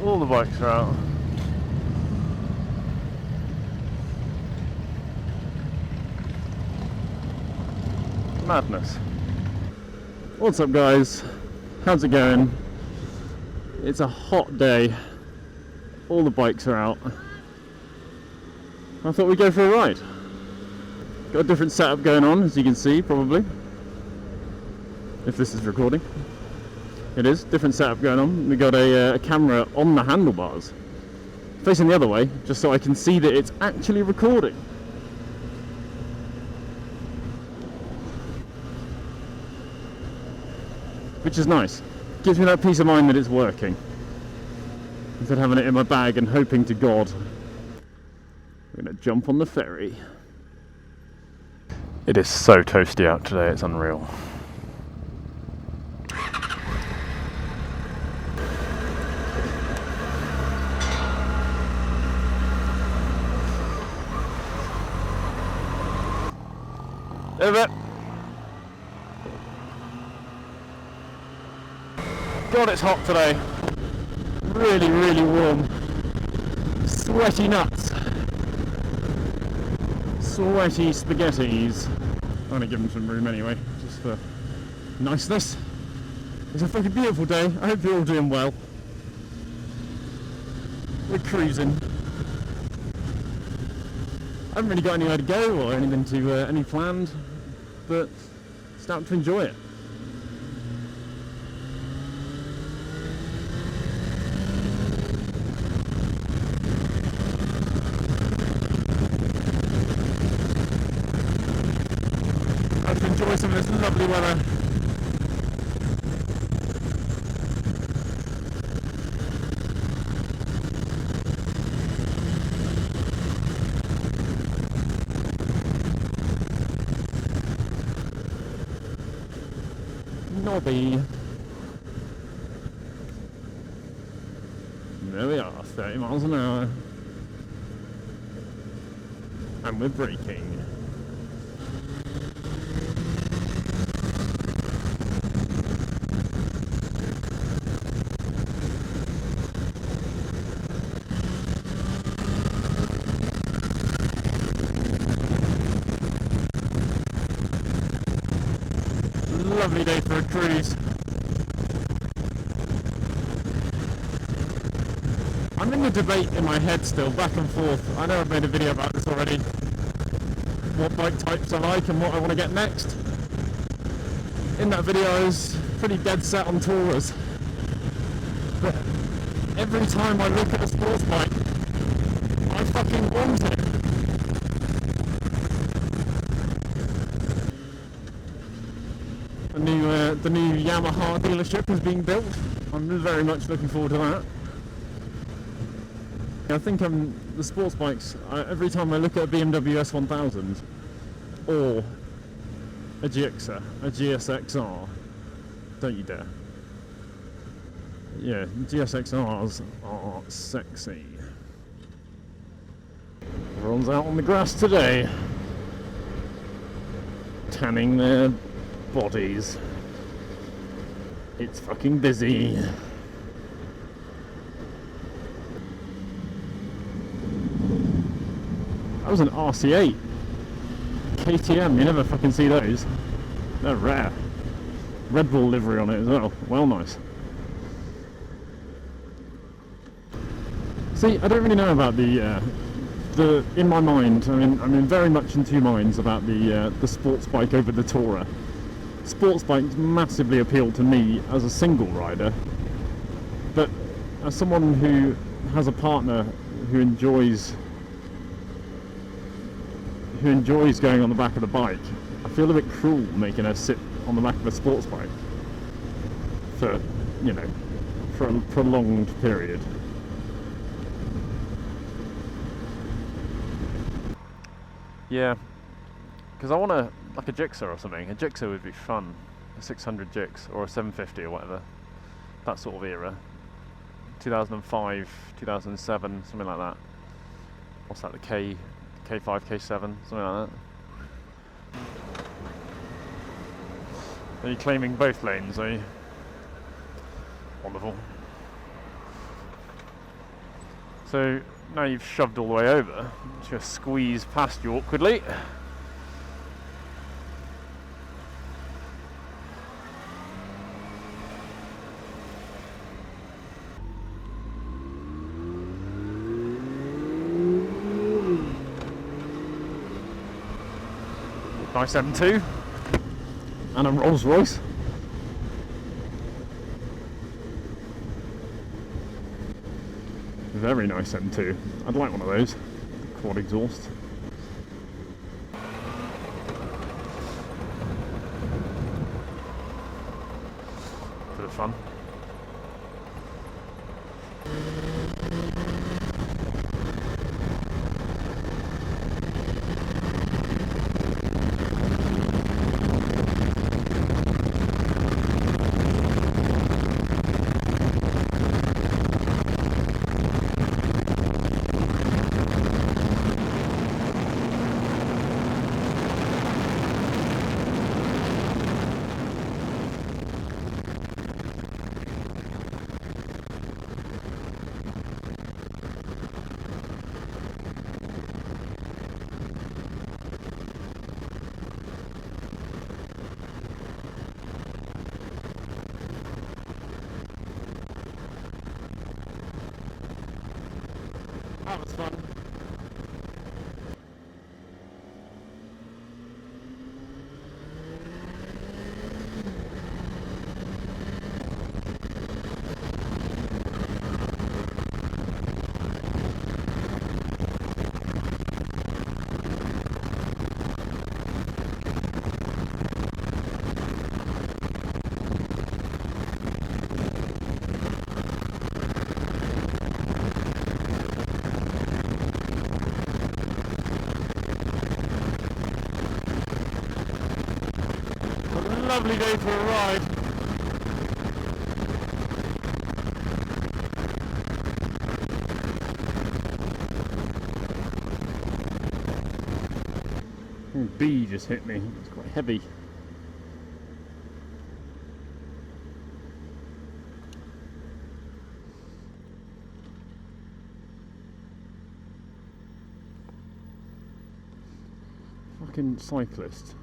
All the bikes are out. Madness. What's up, guys? How's it going? It's a hot day. All the bikes are out. I thought we'd go for a ride. Got a different setup going on, as you can see, probably. If this is recording. It is, different setup going on. We got a camera on the handlebars, facing the other way, just so I can see that it's actually recording. Which is nice. Gives me that peace of mind that it's working. Instead of having it in my bag and hoping to God. We're gonna jump on the ferry. It is so toasty out today, it's unreal. Over. God, it's hot today. Really, really warm. Sweaty nuts. Sweaty spaghettis. I'm gonna give them some room anyway, just for niceness. It's a fucking beautiful day. I hope you're all doing well. We're cruising. I haven't really got anywhere to go or anything to any planned, but start to enjoy it. Start to enjoy some of this lovely weather. Nobby. There we are, 30 miles an hour. And we're braking. Lovely day for a cruise. I'm in the debate in my head still, back and forth. I know I've made a video about this already. What bike types I like and what I want to get next. In that video I was pretty dead set on Taurus. But every time I look at a sports bike, I fucking want it. The new Yamaha dealership is being built. I'm very much looking forward to that. I think the sports bikes, every time I look at a BMW S1000 or a Gixxer, a GSXR, don't you dare. Yeah, GSXRs are sexy. Everyone's out on the grass today, tanning their bodies. It's fucking busy. That was an RC8 KTM, you never fucking see those. They're rare. Red Bull livery on it as well, well nice. See, I don't really know about the in my mind, I'm in very much in two minds about the sports bike over the tourer. Sports bikes massively appeal to me as a single rider, but as someone who has a partner who enjoys going on the back of the bike, I feel a bit cruel making her sit on the back of a sports bike for, you know, for a prolonged period. Yeah, because I want to, like a Gixxer or something. A Gixxer would be fun. A 600 Gix or a 750 or whatever. That sort of era. 2005, 2007, something like that. What's that, the K5, K7, something like that. Are you claiming both lanes, are you? Wonderful. So now you've shoved all the way over, just squeeze past you awkwardly. Nice M2 and a Rolls Royce. Very nice M2. I'd like one of those. Quad exhaust. Bit of fun. That was fun. Lovely day for a ride. B just hit me. It's quite heavy. Fucking cyclist.